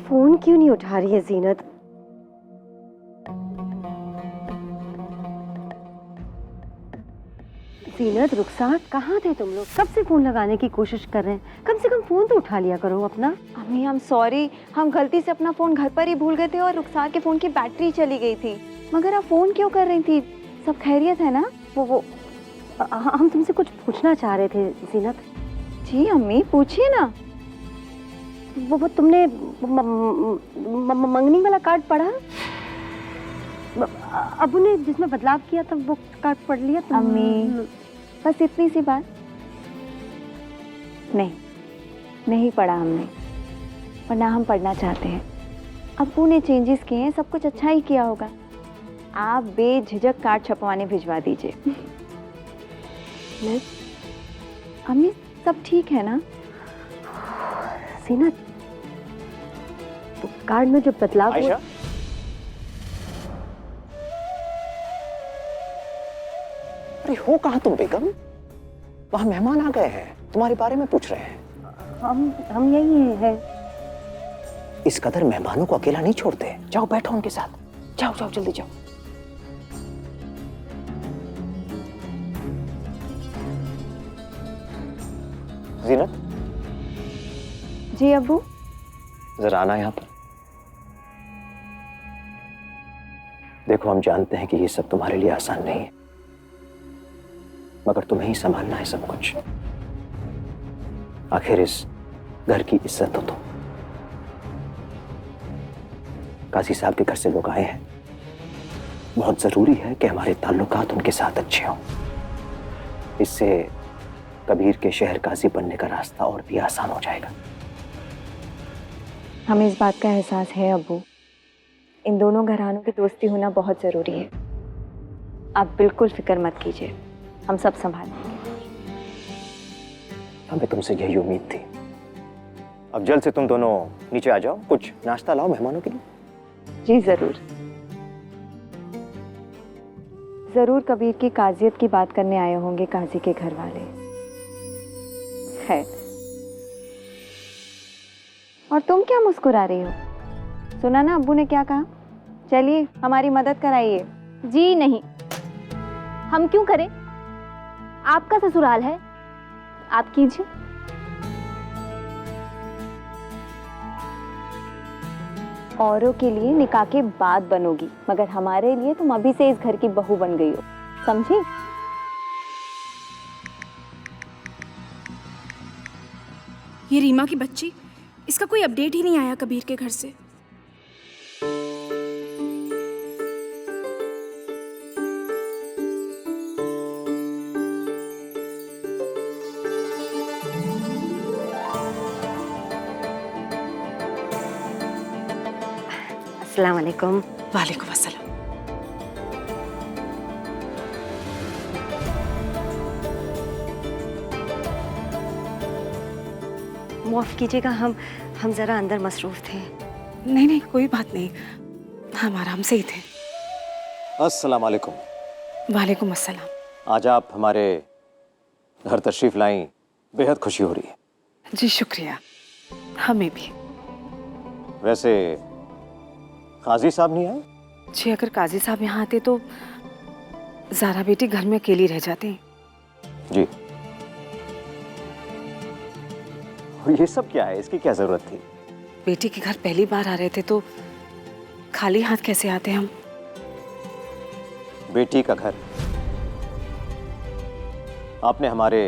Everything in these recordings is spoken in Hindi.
फोन क्यों नहीं उठा रही है जीनत? जीनत, रुखसार, कहाँ थे तुम लोग? कब से फोन लगाने की कोशिश कर रहे हैं? कम से कम फोन तो उठा लिया करो अपना। अम्मी हम सॉरी, हम गलती से अपना फोन घर पर ही भूल गए थे और रुखसार के फोन की बैटरी चली गई थी। मगर आप फोन क्यों कर रही थी? सब खैरियत है ना? वो हम तुमसे कुछ पूछना चाह रहे थे जीनत। जी अम्मी पूछिए ना। वो तुमने मंगनी वाला कार्ड पढ़ा? अबू ने जिसमें बदलाव किया था वो कार्ड पढ़ लिया तुम? अम्मी बस इतनी सी बात। नहीं पढ़ा हमने, और ना हम पढ़ना चाहते हैं। अबू ने चेंजेस किए हैं, सब कुछ अच्छा ही किया होगा। आप बेझिझक कार्ड छपवाने भिजवा दीजिए। अम्मी सब ठीक है ना? जीनत, तो कार्ड में जो बदलाव आयशा? अरे हो कहाँ तुम बेगम? वहां मेहमान आ गए हैं, तुम्हारे बारे में पूछ रहे हैं। हम यही हैं। इस कदर मेहमानों को अकेला नहीं छोड़ते। जाओ बैठो उनके साथ, जाओ जाओ जल्दी जाओ। जीनत, जी अबू। जरा आना यहां पर। देखो हम जानते हैं कि ये सब तुम्हारे लिए आसान नहीं है, मगर तुम्हें ही संभालना है सब कुछ। आखिर इस घर की इज्जत हो तुम। काजी साहब के घर से लोग आए हैं, बहुत जरूरी है कि हमारे ताल्लुकात उनके साथ अच्छे हों। इससे कबीर के शहर काजी बनने का रास्ता और भी आसान हो जाएगा। हमें इस बात का एहसास है अबू, इन दोनों घरानों की दोस्ती होना बहुत जरूरी है। आप बिल्कुल फिक्र मत कीजिए, हम सब संभालेंगे। हमें तुमसे यही उम्मीद थी। अब जल्द से तुम दोनों नीचे आ जाओ, कुछ नाश्ता लाओ मेहमानों के लिए। जी जरूर। जरूर कबीर की काजियत की बात करने आए होंगे काजी के घर वाले। खैर, और तुम क्या मुस्कुरा रही हो? सुना ना अब्बू ने क्या कहा? चलिए हमारी मदद कराइए। जी नहीं, हम क्यों करें? आपका ससुराल है, आप कीजिए। औरों के लिए निकाह के बाद बनोगी, मगर हमारे लिए तुम अभी से इस घर की बहू बन गई हो, समझी? ये रीमा की बच्ची, इसका कोई अपडेट ही नहीं आया कबीर के घर से। अस्सलाम वालेकुम। वालेकुम अस्सलाम। माफ कीजिएगा, हम जरा अंदर मसरूफ थे। नहीं नहीं कोई बात नहीं, हम आराम से ही थे। अस्सलाम वालेकुम। वालेकुम अस्सलाम। आज आप हमारे घर तशरीफ लाई, बेहद खुशी हो रही है। जी शुक्रिया, हमें भी। वैसे काजी साहब नहीं आए? जी अगर काजी साहब यहाँ आते तो ज़ारा बेटी घर में अकेली रह जाती। जी। और ये सब क्या है, इसकी क्या जरूरत थी? बेटी के घर पहली बार आ रहे थे तो खाली हाथ कैसे आते हम? बेटी का घर, आपने हमारे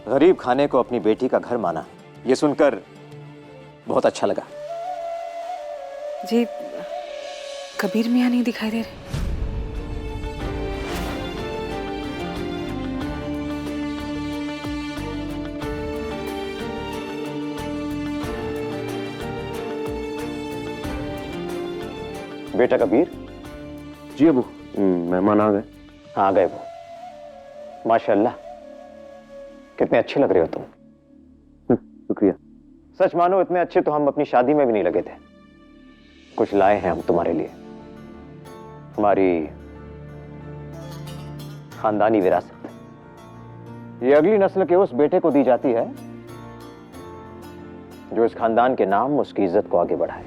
गरीब खाने को अपनी बेटी का घर माना, ये सुनकर बहुत अच्छा लगा। जी कबीर मियाँ नहीं दिखाई दे रहे। बेटा कबीर। जी अबू, मेहमान आ गए। हाँ आ गए वो। माशाल्लाह, कितने अच्छे लग रहे हो तुम। शुक्रिया। सच मानो इतने अच्छे तो हम अपनी शादी में भी नहीं लगे थे। कुछ लाए हैं हम तुम्हारे लिए, हमारी खानदानी विरासत। ये अगली नस्ल के उस बेटे को दी जाती है जो इस खानदान के नाम, उसकी इज्जत को आगे बढ़ाए।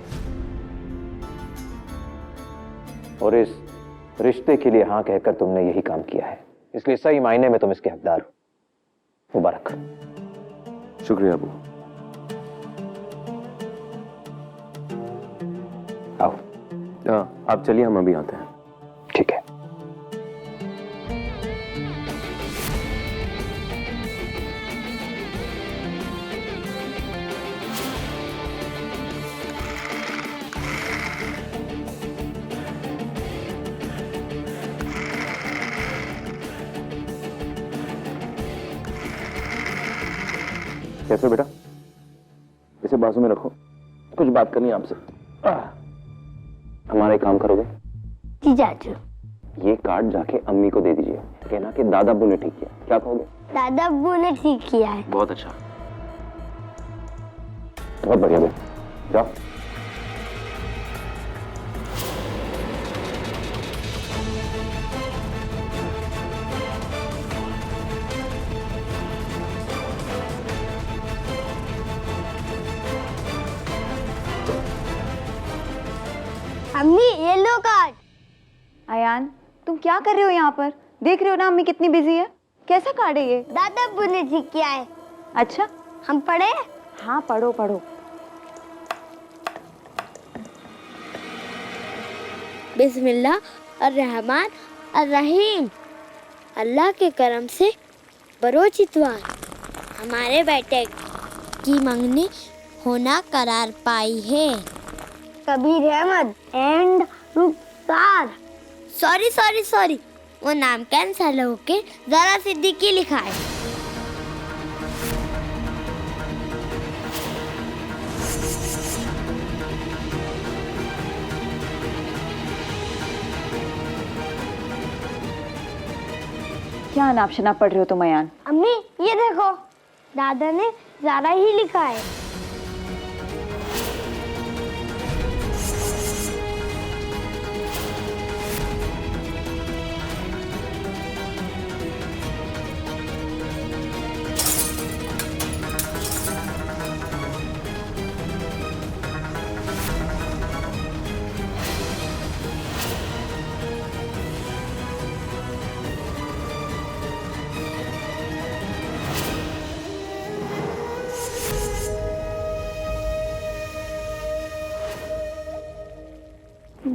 और इस रिश्ते के लिए हाँ कहकर तुमने यही काम किया है, इसलिए सही मायने में तुम इसके हकदार हो। मुबारक। शुक्रिया अबू। आओ। आप चलिए, हम अभी आते हैं। ठीक है। कैसे हो बेटा? इसे बाजू में रखो, कुछ बात करनी है आपसे। हमारा एक काम करोगे? जी चाचू। ये कार्ड जाके अम्मी को दे दीजिए, कहना कि दादा अब्बू ने ठीक किया। क्या कहोगे? दादा अब्बू ने ठीक किया है। बहुत अच्छा, बहुत बढ़िया बेटा, जाओ। अम्मी ये लो कार्ड। अयान, तुम क्या कर रहे हो यहाँ पर? देख रहे हो ना अम्मी कितनी बिजी है। कैसा कार्ड है ये? दादा अब्बू ने ठीक किया है। अच्छा, हम पढ़े? हाँ पढ़ो पढ़ो। बिस्मिल्लाह अर्रहमान अर्रहीम। अल्लाह के करम से बरोच इतवार हमारे बेटे की मंगनी होना करार पाई है। कबीर अहमद एंड रुखसार। सॉरी, वो नाम कैंसल होके जरा सिद्दीकी लिखा है। क्या नाप शनाप पढ़ रहे हो तुम अयान? अम्मी ये देखो, दादा ने ज़ारा ही लिखा है।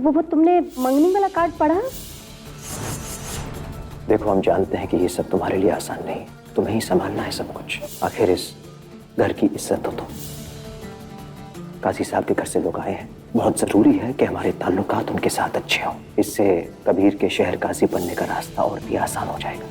वो तुमने मंगनी वाला कार्ड पढ़ा? देखो, हम जानते हैं कि ये सब तुम्हारे लिए आसान नहीं, तुम्हें ही संभालना है सब कुछ। आखिर इस घर की इज्जत हो तुम। काजी साहब के घर से लोग आए हैं, बहुत जरूरी है कि हमारे ताल्लुकात उनके साथ अच्छे हों। इससे कबीर के शहर काजी बनने का रास्ता और भी आसान हो जाएगा।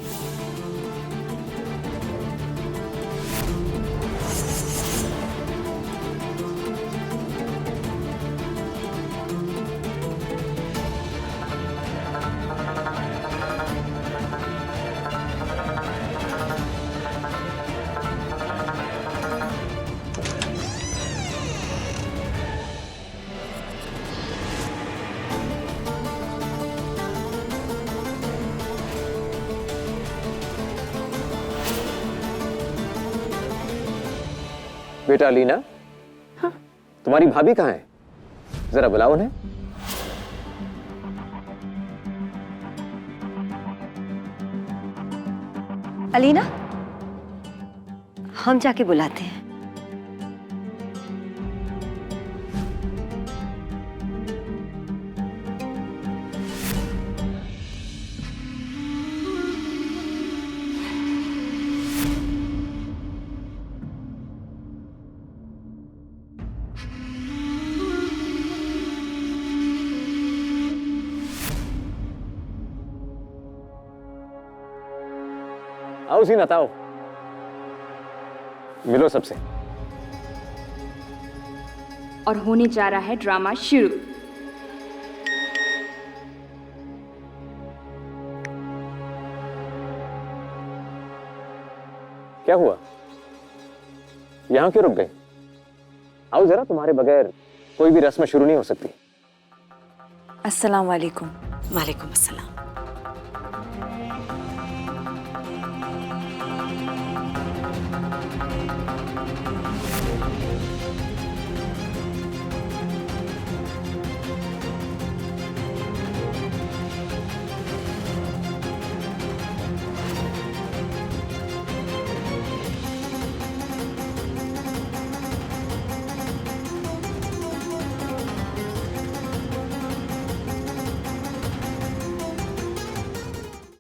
बेटा अलीना, हाँ? तुम्हारी भाभी कहाँ है? जरा बुलाओ उन्हें। अलीना, हम जाके बुलाते हैं। आओ ज़ीनत, आओ, मिलो सबसे। और होने जा रहा है ड्रामा शुरू। क्या हुआ? यहां क्यों रुक गए? आओ जरा, तुम्हारे बगैर कोई भी रस्म शुरू नहीं हो सकती। अस्सलाम वालेकुम। वालेकुम अस्सलाम।